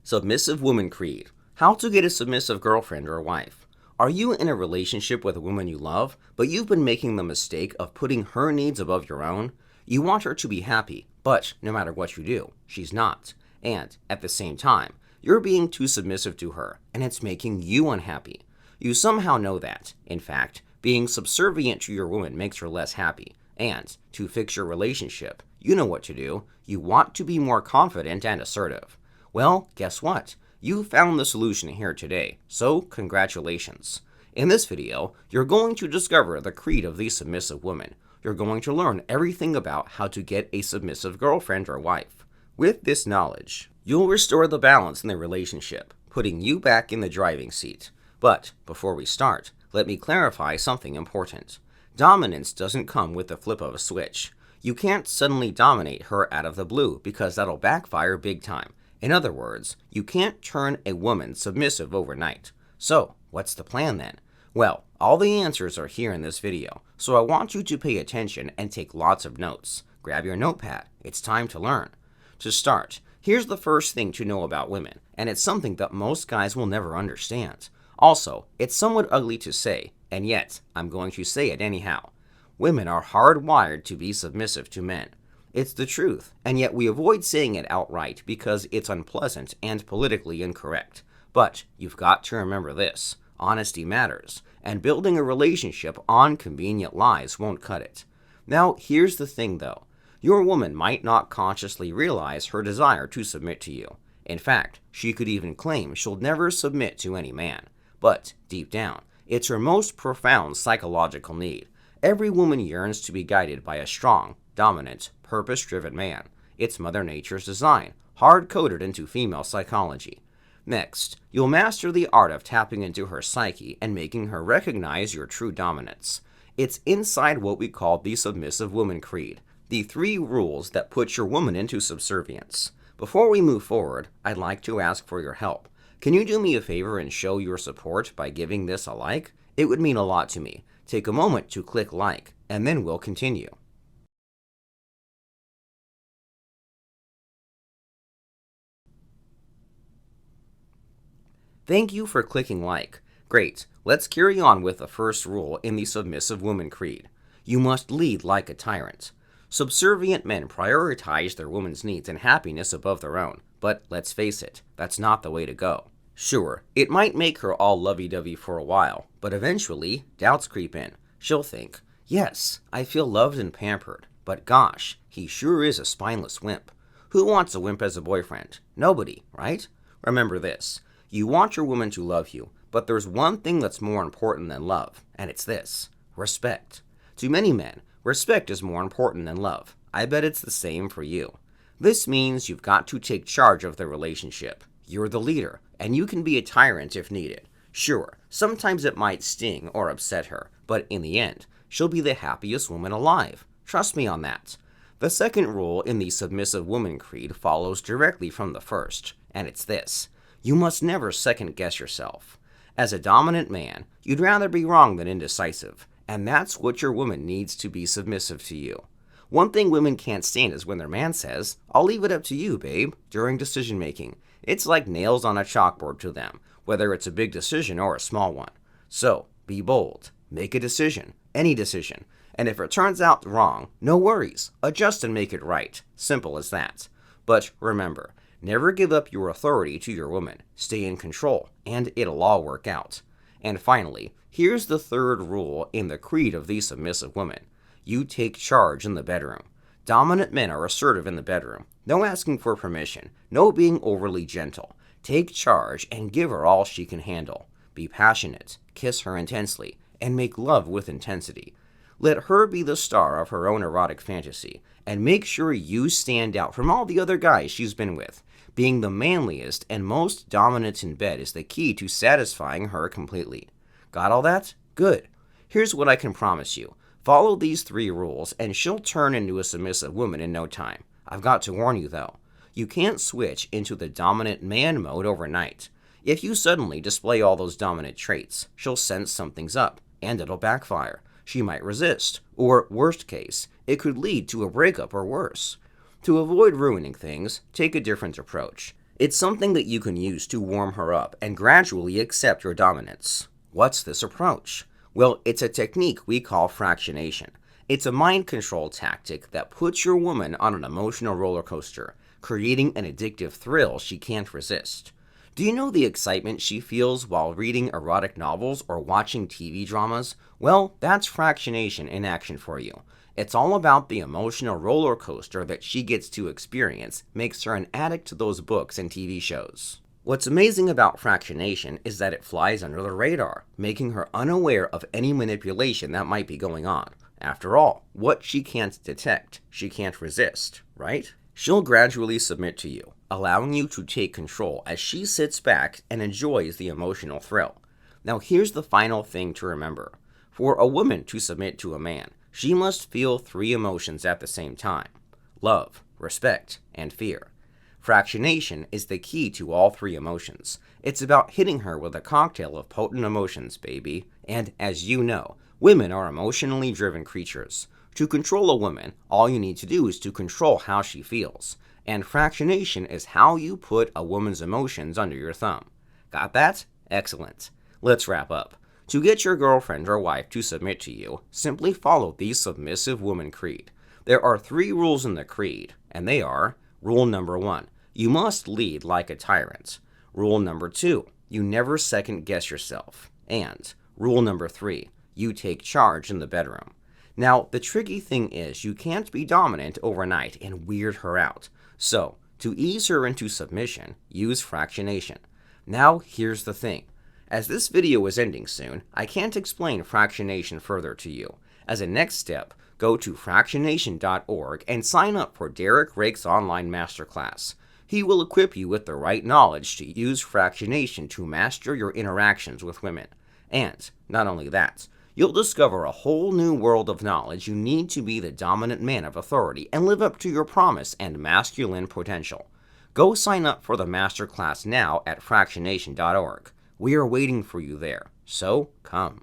Submissive Woman Creed. How to get a submissive girlfriend or wife. Are you in a relationship with a woman you love, but you've been making the mistake of putting her needs above your own? You want her to be happy, but no matter what you do, she's not. And, at the same time, you're being too submissive to her, and it's making you unhappy. You somehow know that. In fact, being subservient to your woman makes her less happy. And, to fix your relationship, you know what to do. You want to be more confident and assertive. Well, guess what? You found the solution here today, so congratulations. In this video, you're going to discover the creed of the submissive woman. You're going to learn everything about how to get a submissive girlfriend or wife. With this knowledge, you'll restore the balance in the relationship, putting you back in the driving seat. But before we start, let me clarify something important. Dominance doesn't come with the flip of a switch. You can't suddenly dominate her out of the blue because that'll backfire big time. In other words, you can't turn a woman submissive overnight. So, what's the plan then? Well, all the answers are here in this video, so I want you to pay attention and take lots of notes. Grab your notepad, it's time to learn. To start, here's the first thing to know about women, and it's something that most guys will never understand. Also, it's somewhat ugly to say, and yet, I'm going to say it anyhow. Women are hardwired to be submissive to men. It's the truth, and yet we avoid saying it outright because it's unpleasant and politically incorrect. But you've got to remember this. Honesty matters, and building a relationship on convenient lies won't cut it. Now, here's the thing though. Your woman might not consciously realize her desire to submit to you. In fact, she could even claim she'll never submit to any man. But, deep down, it's her most profound psychological need. Every woman yearns to be guided by a strong, dominant, purpose-driven man. It's Mother Nature's design, hard-coded into female psychology. Next, you'll master the art of tapping into her psyche and making her recognize your true dominance. It's inside what we call the Submissive Woman Creed, the 3 rules that put your woman into subservience. Before we move forward, I'd like to ask for your help. Can you do me a favor and show your support by giving this a like? It would mean a lot to me. Take a moment to click like, and then we'll continue. Thank you for clicking like. Great, let's carry on with the first rule in the Submissive Woman Creed. You must lead like a tyrant. Subservient men prioritize their woman's needs and happiness above their own, but let's face it, that's not the way to go. Sure, it might make her all lovey-dovey for a while, but eventually, doubts creep in. She'll think, yes, I feel loved and pampered, but gosh, he sure is a spineless wimp. Who wants a wimp as a boyfriend? Nobody, right? Remember this. You want your woman to love you, but there's one thing that's more important than love, and it's this: respect. To many men, respect is more important than love. I bet it's the same for you. This means you've got to take charge of the relationship. You're the leader, and you can be a tyrant if needed. Sure, sometimes it might sting or upset her, but in the end, she'll be the happiest woman alive. Trust me on that. The second rule in the Submissive Woman Creed follows directly from the first, and it's this: you must never second-guess yourself. As a dominant man, you'd rather be wrong than indecisive, and that's what your woman needs to be submissive to you. One thing women can't stand is when their man says, "I'll leave it up to you, babe," during decision-making. It's like nails on a chalkboard to them, whether it's a big decision or a small one. So, be bold. Make a decision, any decision. And if it turns out wrong, no worries. Adjust and make it right. Simple as that. But remember, never give up your authority to your woman. Stay in control, and it'll all work out. And finally, here's the third rule in the creed of the submissive woman. You take charge in the bedroom. Dominant men are assertive in the bedroom. No asking for permission. No being overly gentle. Take charge and give her all she can handle. Be passionate. Kiss her intensely. And make love with intensity. Let her be the star of her own erotic fantasy. And make sure you stand out from all the other guys she's been with. Being the manliest and most dominant in bed is the key to satisfying her completely. Got all that? Good. Here's what I can promise you. Follow these 3 rules and she'll turn into a submissive woman in no time. I've got to warn you though. You can't switch into the dominant man mode overnight. If you suddenly display all those dominant traits, she'll sense something's up, and it'll backfire. She might resist, or worst case, it could lead to a breakup or worse. To avoid ruining things, take a different approach. It's something that you can use to warm her up and gradually accept your dominance. What's this approach? Well, it's a technique we call fractionation. It's a mind control tactic that puts your woman on an emotional roller coaster, creating an addictive thrill she can't resist. Do you know the excitement she feels while reading erotic novels or watching TV dramas? Well, that's fractionation in action for you. It's all about the emotional roller coaster that she gets to experience, makes her an addict to those books and TV shows. What's amazing about fractionation is that it flies under the radar, making her unaware of any manipulation that might be going on. After all, what she can't detect, she can't resist, right? She'll gradually submit to you, allowing you to take control as she sits back and enjoys the emotional thrill. Now here's the final thing to remember. For a woman to submit to a man, she must feel three emotions at the same time: love, respect, and fear. Fractionation is the key to all three emotions. It's about hitting her with a cocktail of potent emotions, baby. And as you know, women are emotionally driven creatures. To control a woman, all you need to do is to control how she feels. And fractionation is how you put a woman's emotions under your thumb. Got that? Excellent. Let's wrap up. To get your girlfriend or wife to submit to you, simply follow the Submissive Woman Creed. There are 3 rules in the creed, and they are: rule number 1, you must lead like a tyrant. Rule number 2, you never second guess yourself. And rule number 3, you take charge in the bedroom. Now, the tricky thing is you can't be dominant overnight and weird her out. So, to ease her into submission, use fractionation. Now, here's the thing. As this video is ending soon, I can't explain fractionation further to you. As a next step, go to fractionation.org and sign up for Derek Rake's online masterclass. He will equip you with the right knowledge to use fractionation to master your interactions with women. And, not only that, you'll discover a whole new world of knowledge you need to be the dominant man of authority and live up to your promise and masculine potential. Go sign up for the masterclass now at fractionation.org. We are waiting for you there, so come.